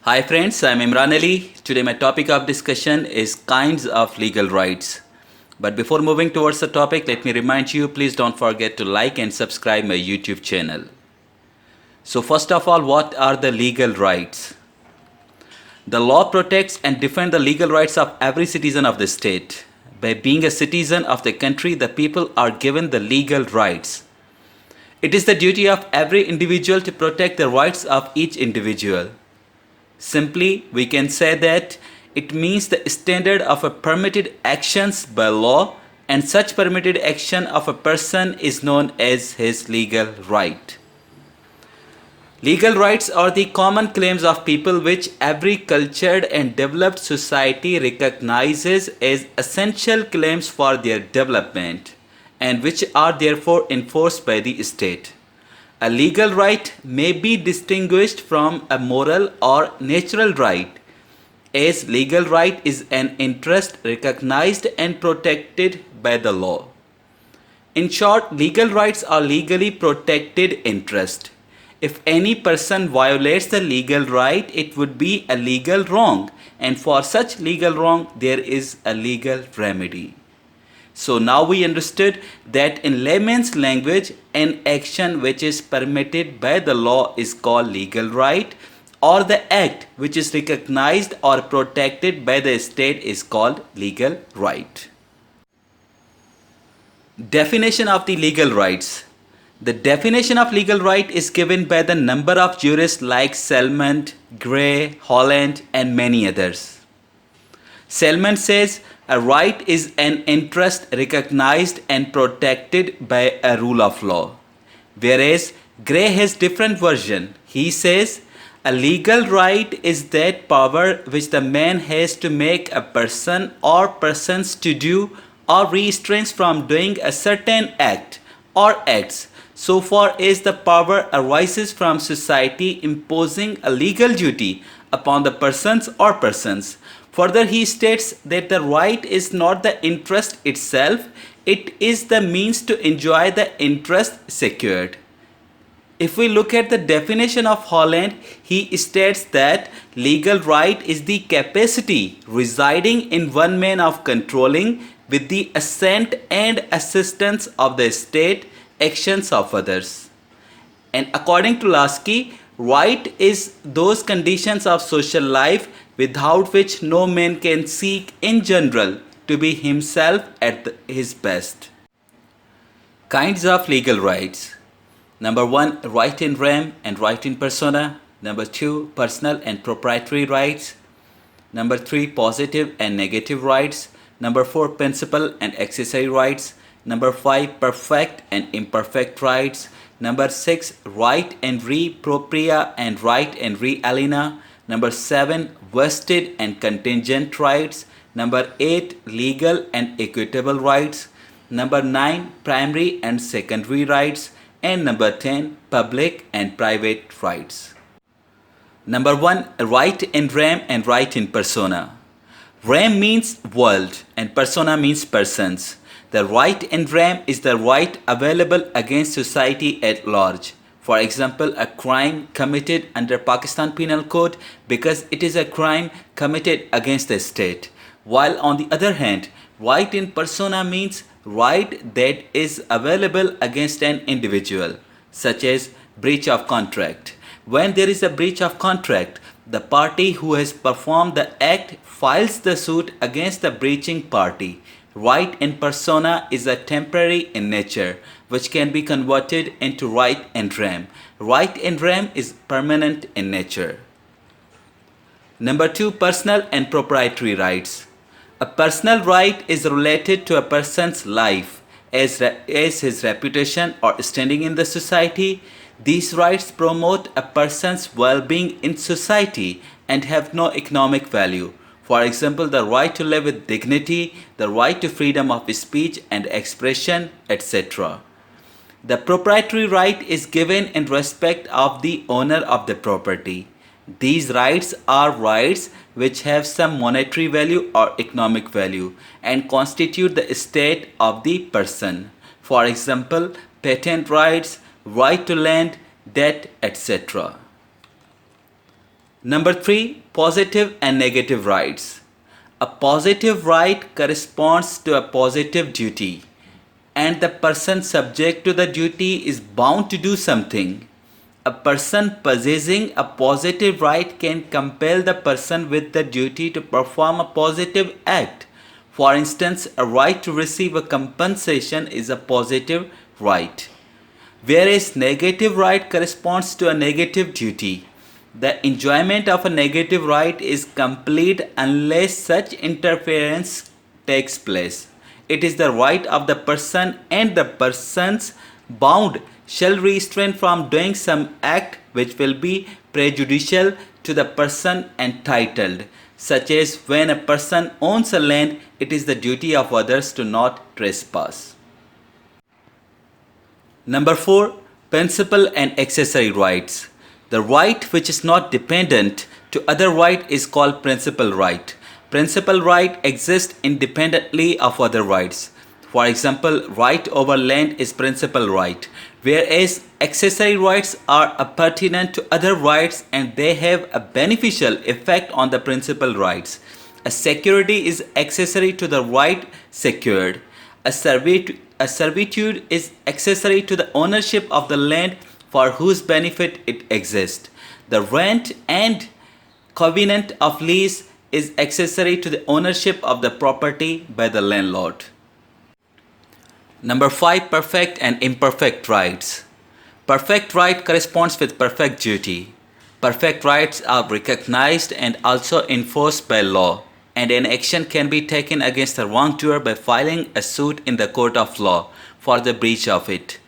Hi friends, I'm Imran Ali. Today my topic of discussion is kinds of legal rights. But before moving towards the topic, let me remind you, please don't forget to like and subscribe my YouTube channel. So first of all, what are the legal rights? The law protects and defends the legal rights of every citizen of the state. By being a citizen of the country, the people are given the legal rights. It is the duty of every individual to protect the rights of each individual. Simply, we can say that it means the standard of a permitted actions by law, and such permitted action of a person is known as his legal right. Legal rights are the common claims of people which every cultured and developed society recognizes as essential claims for their development and which are therefore enforced by the state. A legal right may be distinguished from a moral or natural right, as legal right is an interest recognized and protected by the law. In short, legal rights are legally protected interest. If any person violates the legal right, it would be a legal wrong, and for such legal wrong, there is a legal remedy. So now we understood that in layman's language, an action which is permitted by the law is called legal right, or the act which is recognized or protected by the state is called legal right. Definition of the legal rights. The definition of legal right is given by the number of jurists like Salmond, Gray, Holland, and many others. Salmond says a right is an interest recognized and protected by a rule of law, whereas Gray has different version. He says a legal right is that power which the man has to make a person or persons to do or restrains from doing a certain act or acts so far as the power arises from society imposing a legal duty upon the persons or persons. Further, he states that the right is not the interest itself, it is the means to enjoy the interest secured. If we look at the definition of Holland, he states that legal right is the capacity residing in one man of controlling, with the assent and assistance of the state, actions of others. And according to Lasky, right is those conditions of social life without which no man can seek in general to be himself at his best. Kinds of legal rights. Number 1, right in rem and right in persona. Number 2, personal and proprietary rights. Number 3, positive and negative rights. Number 4, principal and accessory rights. Number 5, perfect and imperfect rights. Number 6, right and re propria and right and re aliena. Number 7, vested and contingent rights. Number 8, legal and equitable rights. Number 9, primary and secondary rights. And number 10, public and private rights. Number 1, right in rem and right in persona. Rem means world and persona means persons. The right in rem is the right available against society at large. For example, a crime committed under Pakistan Penal Code because it is a crime committed against the state. While on the other hand, right in persona means right that is available against an individual, such as breach of contract. When there is a breach of contract, the party who has performed the act files the suit against the breaching party. Right in persona is a temporary in nature, which can be converted into right in rem. Right in rem is permanent in nature. Number 2, personal and proprietary rights. A personal right is related to a person's life, as his reputation or standing in the society. These rights promote a person's well-being in society and have no economic value. For example, the right to live with dignity, the right to freedom of speech and expression, etc. The proprietary right is given in respect of the owner of the property. These rights are rights which have some monetary value or economic value and constitute the estate of the person. For example, patent rights, right to land, debt, etc. Number 3, positive and negative rights. A positive right corresponds to a positive duty, and the person subject to the duty is bound to do something. A person possessing a positive right can compel the person with the duty to perform a positive act. For instance, a right to receive a compensation is a positive right, whereas negative right corresponds to a negative duty. The enjoyment of a negative right is complete unless such interference takes place. It is the right of the person, and the persons bound shall restrain from doing some act which will be prejudicial to the person entitled, such as when a person owns a land, it is the duty of others to not trespass. Number 4, principal and accessory rights. The right which is not dependent to other right is called principal right. Principal right exists independently of other rights. For example, right over land is principal right, whereas accessory rights are appurtenant to other rights and they have a beneficial effect on the principal rights. A security is accessory to the right secured. A servitude is accessory to the ownership of the land for whose benefit it exists. The rent and covenant of lease is accessory to the ownership of the property by the landlord. Number 5, perfect and imperfect rights. Perfect right corresponds with perfect duty. Perfect rights are recognized and also enforced by law, and an action can be taken against the wrongdoer by filing a suit in the court of law for the breach of it.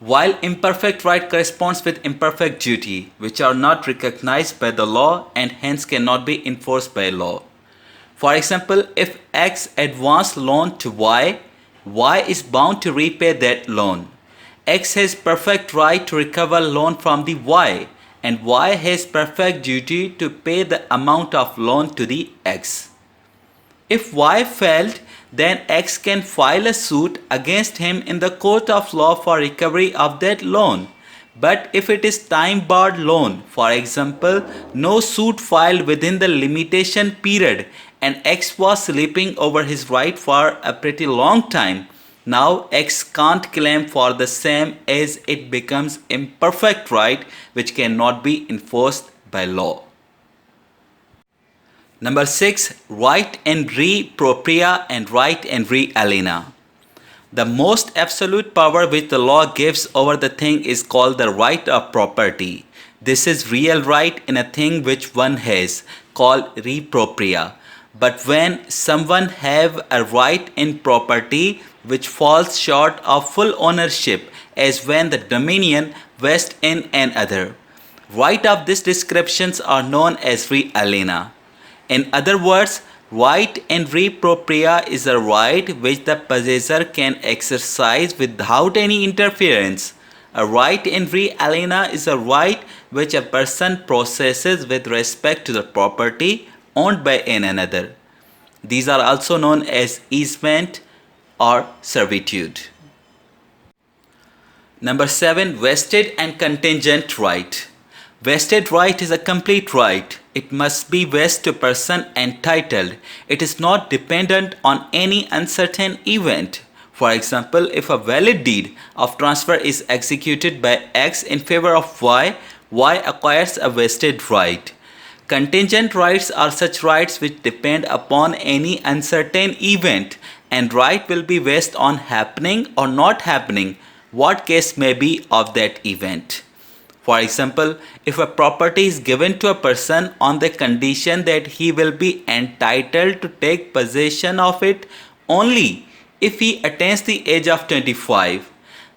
While imperfect right corresponds with imperfect duty, which are not recognized by the law and hence cannot be enforced by law. For example, if X advanced loan to Y, Y is bound to repay that loan. X has perfect right to recover loan from the Y, and Y has perfect duty to pay the amount of loan to the X. If Y failed, then X can file a suit against him in the court of law for recovery of that loan. But if it is time-barred loan, for example, no suit filed within the limitation period and X was sleeping over his right for a pretty long time, now X can't claim for the same as it becomes imperfect right which cannot be enforced by law. Number 6, right in re propria and right in re aliena. The most absolute power which the law gives over the thing is called the right of property. This is real right in a thing which one has, called re propria. But when someone have a right in property which falls short of full ownership, as when the dominion vests in another, right of these descriptions are known as re aliena. In other words, right in re propria is a right which the possessor can exercise without any interference. A right in re aliena is a right which a person possesses with respect to the property owned by another. These are also known as easement or servitude. Number 7, vested and contingent right. Vested right is a complete right. It must be vested to person entitled. It is not dependent on any uncertain event. For example, if a valid deed of transfer is executed by X in favor of Y, Y acquires a vested right. Contingent rights are such rights which depend upon any uncertain event, and right will be vested on happening or not happening, what case may be of that event. For example, if a property is given to a person on the condition that he will be entitled to take possession of it only if he attains the age of 25,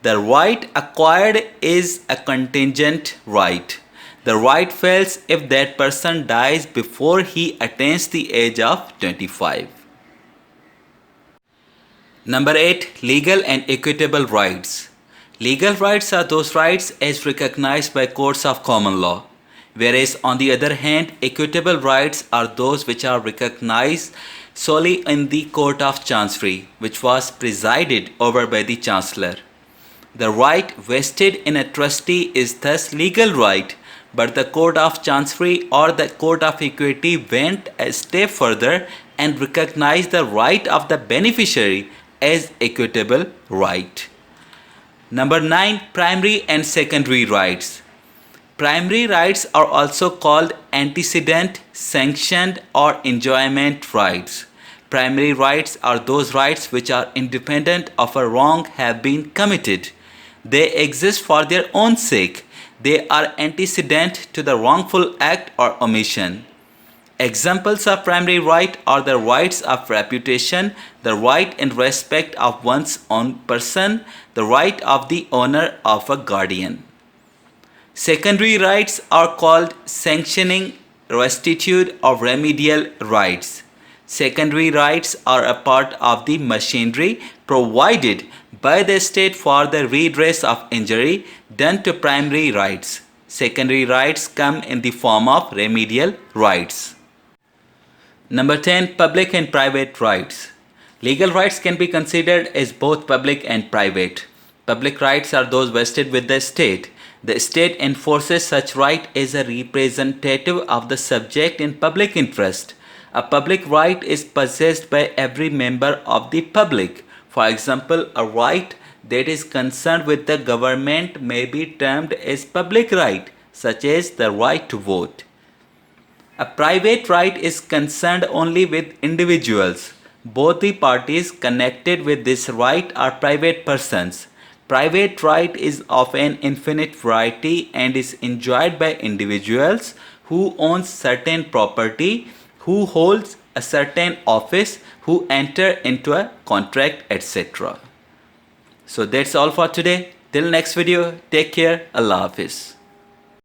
the right acquired is a contingent right. The right fails if that person dies before he attains the age of 25. Number 8, legal and equitable rights. Legal rights are those rights as recognized by courts of common law, whereas on the other hand, equitable rights are those which are recognized solely in the Court of Chancery, which was presided over by the Chancellor. The right vested in a trustee is thus legal right, but the Court of Chancery or the Court of Equity went a step further and recognized the right of the beneficiary as equitable right. Number 9. Primary and secondary rights. Primary rights are also called antecedent, sanctioned, or enjoyment rights. Primary rights are those rights which are independent of a wrong have been committed. They exist for their own sake. They are antecedent to the wrongful act or omission. Examples of primary right are the rights of reputation, the right in respect of one's own person, the right of the owner of a guardian. Secondary rights are called sanctioning, restitute, or remedial rights. Secondary rights are a part of the machinery provided by the state for the redress of injury done to primary rights. Secondary rights come in the form of remedial rights. Number 10. Public and private rights. Legal rights can be considered as both public and private. Public rights are those vested with the state. The state enforces such right as a representative of the subject in public interest. A public right is possessed by every member of the public. For example, a right that is concerned with the government may be termed as public right, such as the right to vote. A private right is concerned only with individuals. Both the parties connected with this right are private persons. Private right is of an infinite variety and is enjoyed by individuals who own certain property, who holds a certain office, who enter into a contract, etc. So that's all for today. Till next video, take care. Allah Hafiz.